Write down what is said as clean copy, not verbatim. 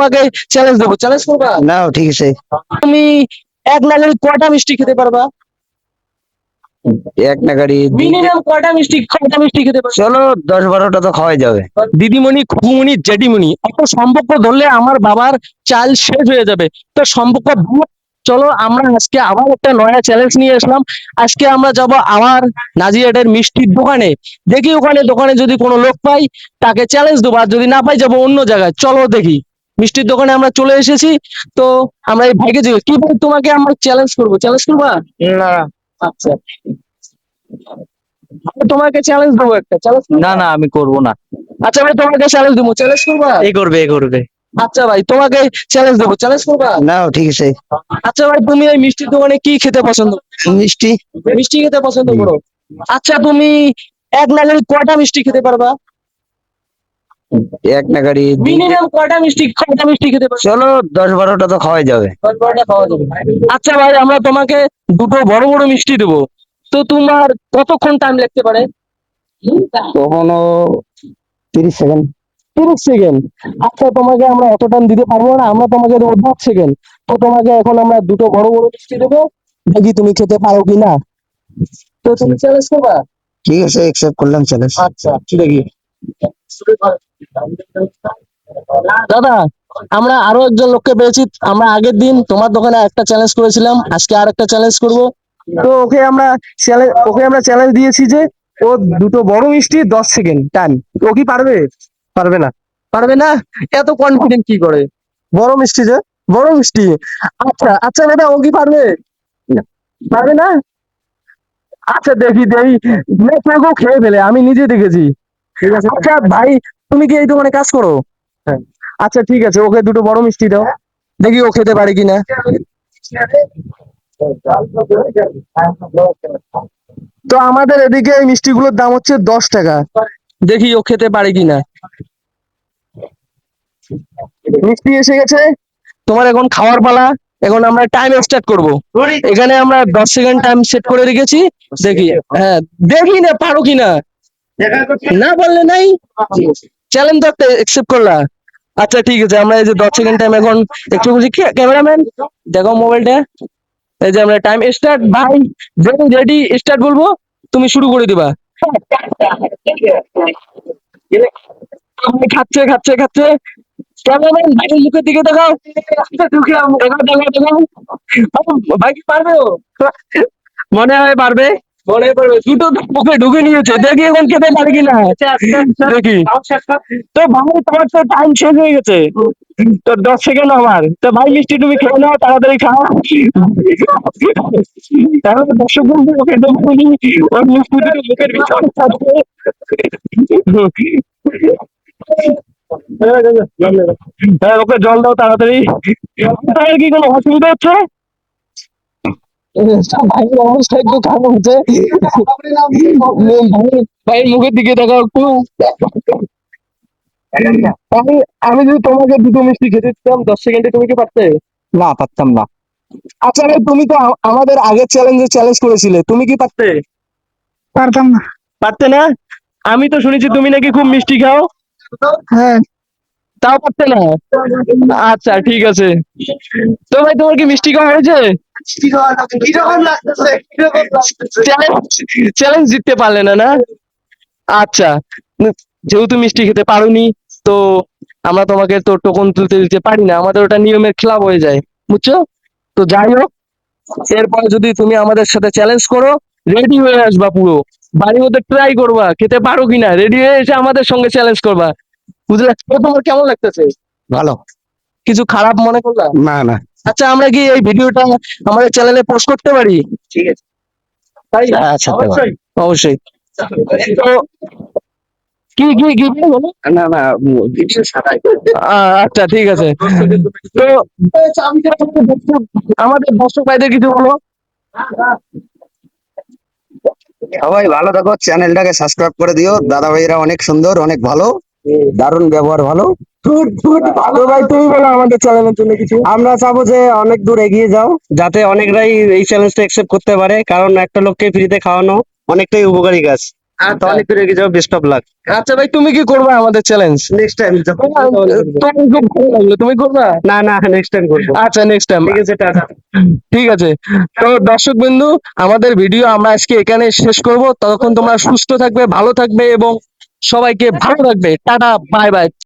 তোমাকে চ্যালেঞ্জ দেবো, চ্যালেঞ্জ করবা? না ঠিক আছে। তুমি এক নাগাড়ি কয়টা মিষ্টি খেতে পারবা? এক নাগাড়ি মিনিমাম কয়টা মিষ্টি খেতে পারবা? চলো 10-12টা তো খাওয়াই যাবে। দিদিমণি, খুকুমণি, জেঠিমণি, এত সম্পর্ক ধরলে আমার বাবার চাল শেষ হয়ে যাবে। তো সম্পর্ক চলো আমরা আজকে আবার একটা নয়া চ্যালেঞ্জ নিয়ে আসলাম। আজকে আমরা যাব আবার নাজিয়াটের মিষ্টির দোকানে। দেখি ওখানে দোকানে যদি কোনো লোক পাই তাকে চ্যালেঞ্জ দেবো, আর যদি না পাই যাবো অন্য জায়গায়। চলো দেখি। মিষ্টির দোকানে আমরা চলে এসেছি। তো আমরা এই ভাইকে জিজ্ঞেস কি ভাই, তোমাকে আমরা চ্যালেঞ্জ করবো, চ্যালেঞ্জ করবা? না আচ্ছা, আমি তোমাকে চ্যালেঞ্জ দেবো, একটা চ্যালেঞ্জ। না না আমি করব না। আচ্ছা ভাই, তোমাকে চ্যালেঞ্জ দেবো, চ্যালেঞ্জ করবা? এ করবে। আচ্ছা ভাই, তোমাকে চ্যালেঞ্জ দেবো, চ্যালেঞ্জ করবা? না ঠিক আছে। আচ্ছা ভাই, তুমি এই মিষ্টির দোকানে কি খেতে পছন্দ করো? মিষ্টি। মিষ্টি খেতে পছন্দ করো? আচ্ছা, তুমি এক নাগাড়ি কয়টা মিষ্টি খেতে পারবা? এক নাগাড়ি মিনিমাম কয়টা মিষ্টি খেতে পারবা? চলো 10-12টা তো খাওয়াই যাবে। 10-12টা খাওয়া যাবে। আচ্ছা ভাই, আমরা তোমাকে দুটো বড় বড় মিষ্টি দেবো। তো তোমার কতক্ষণ টাইম লাগতে পারে? কখনো 30 সেকেন্ড। 30 সেকেন্ড? আচ্ছা, তোমাকে আমরা অত টাইম দিতে পারবো না, আমরা তোমাকে দেবো 10 সেকেন্ড। তো তোমাকে এখন আমরা দুটো বড় বড় মিষ্টি দেবো, দেখি তুমি খেতে পারো কিনা। তো তুমি চ্যালেঞ্জ করবা? ঠিক আছে, অ্যাকসেপ্ট করলাম চ্যালেঞ্জ। আচ্ছা, দেখি। দাদা, আমরা আরো একজন লোককে পেয়েছি। আমরা আগের দিন তোমার দোকানে একটা চ্যালেঞ্জ করেছিলাম, আজকে আর একটা চ্যালেঞ্জ করবো। তো ওকে আমরা চ্যালেঞ্জ দিয়েছি যে ও দুটো বড় মিষ্টি 10 সেকেন্ড টাইম। ও কি পারবে? পারবে না। পারবে না? এত কনফিডেন্ট কি করে? বড় মিষ্টি যে, বড় মিষ্টি। আচ্ছা আচ্ছা দাদা, ও কি পারবে? পারবে না? আচ্ছা, দেখি দেখি। কেউ খেয়ে ফেলে, আমি নিজে দেখেছি। ঠিক আছে। আচ্ছা ভাই, তুমি কি এই দোকানে কাজ করো? হ্যাঁ। আচ্ছা ঠিক আছে, ওকে দুটো বড় মিষ্টি দাও, দেখি ও খেতে পারে কিনা। তো আমাদের এদিকে এই মিষ্টিগুলোর দাম হচ্ছে 10 টাকা। দেখি ও খেতে পারে কিনা। মিষ্টি এসে গেছে, তোমার এখন খাওয়ার পালা। এখন আমরা টাইম স্টার্ট করব। এখানে আমরা 10 সেকেন্ড টাইম সেট করে রেখেছি। দেখি, হ্যাঁ, দেখি না পারো কিনা। না বললে নাই, চ্যালেঞ্জ তো একটা একসেপ্ট করলা। আচ্ছা ঠিক আছে, আমরা এই যে 10 সেকেন্ড টাইম এখন একটু বুঝি। ক্যামেরাম্যান দেখো মোবাইলটা। এই যে আমরা টাইম স্টার্ট। ভাই যখন রেডি স্টার্ট বলবো তুমি শুরু করে দিবা। খাচ্ছে খাচ্ছে খাচ্ছে। ক্যামেরাম্যান ভাইয়ের মুখের দিকে দেখাও। ভাই কি পারবে ও? মনে হয় পারবে। মনে হয় পারবে, দুটো মুখে ঢুকে নিয়েছে, দেখি এখন খেতে পারে কিনা। দেখি। তো ভাই, তোমার তো টাইম শেষ হয়ে গেছে। তো 10 সেকেন্ড আমার। তো ভাই, মিষ্টি তুমি খেয়ে নাও, তাড়াতাড়ি খাও। তাহলে দর্শক বন্ধু ওকে দেখুনি, ওর মিষ্টি দুটো মুখের ভিতরে থাকবে। হ্যাঁ, ওকে জল দাও তাড়াতাড়ি। তাহলে কি কোনো অসুবিধা হচ্ছে? ভাইয়ের অবস্থা একটু খারাপ হচ্ছে। ভাইয়ের মুখের দিকে দেখাও একটু। আমি আমি যদি তোমাকে দুটো মিষ্টি খেতে দিতাম 10 সেকেন্ডে, তুমি কি পারতে? না পারতাম না। আচ্ছা ভাই, তুমি তো আমাদের আগের চ্যালেঞ্জে চ্যালেঞ্জ করেছিলে, তুমি কি পারতে? পারতাম না। পারতে না? আমি তো শুনেছি তুমি নাকি খুব মিষ্টি খাও। হ্যাঁ। তাও পারতে না? আচ্ছা ঠিক আছে। তো ভাই, তোমার কি মিষ্টি খাওয়া হয়েছে? চ্যালেঞ্জ জিততে পারলে না, না? আচ্ছা, যেহেতু মিষ্টি খেতে পারোনি, তো আমরা তোমাকে তো টোকন তুলতে দিতে পারি না, আমাদের ওটা নিয়মের খেলাপ হয়ে যায়, বুঝছো? তো যাই হোক, এরপরে যদি তুমি আমাদের সাথে চ্যালেঞ্জ করো, রেডি হয়ে আসবা, পুরো বাড়ির মধ্যে ট্রাই করবা খেতে পারো কিনা, রেডি হয়ে এসে আমাদের সঙ্গে চ্যালেঞ্জ করবা, বুঝলে? তো তোমার কেমন লাগতেছে? ভালো। কিছু খারাপ মনে করলা? না না। আচ্ছা, আমরা কি এই ভিডিওটা আমাদের চ্যানেলে পোস্ট করতে পারি? ঠিক আছে, তাই? আচ্ছা অবশ্যই। তো কি কি কি বলো? না না ভিডিও ছাড়াই। আচ্ছা ঠিক আছে। তো আমাদের দর্শক ভাইদের কিছু বলো। সবাই ভালো থাকো, চ্যানেলটাকে সাবস্ক্রাইব করে দিও। দাদা ভাইরা অনেক সুন্দর, অনেক ভালো, দারুণ ব্যবহার ভালো। তো ভাই, তুমি বলো আমাদের চ্যানেলের জন্য কিছু। আমরা চাবো যে অনেক দূর এগিয়ে যাও, যাতে অনেকরাই এই চ্যালেঞ্জটা অ্যাকসেপ্ট করতে পারে, কারণ একটা লোককে ফ্রিতে খাওয়ানো অনেকটাই উপকারী কাজ। আচ্ছা অনেক দূরে এগিয়ে যাও, বেস্ট অফ লাক। আচ্ছা ভাই, তুমি কি করবা আমাদের চ্যালেঞ্জ? নেক্সট টাইম তুমি খুব ভালো লাগলো, তুমি করবা? না না, নেক্সট টাইম করবো। আচ্ছা নেক্সট টাইম। ঠিক আছে, টাটা। ঠিক আছে। তো দর্শক বিন্দু, আমাদের ভিডিও আমরা আজকে এখানে শেষ করব। ততক্ষণ তোমরা সুস্থ থাকবে, ভালো থাকবে এবং সবাইকে ভালো রাখবে। Tata, bye bye.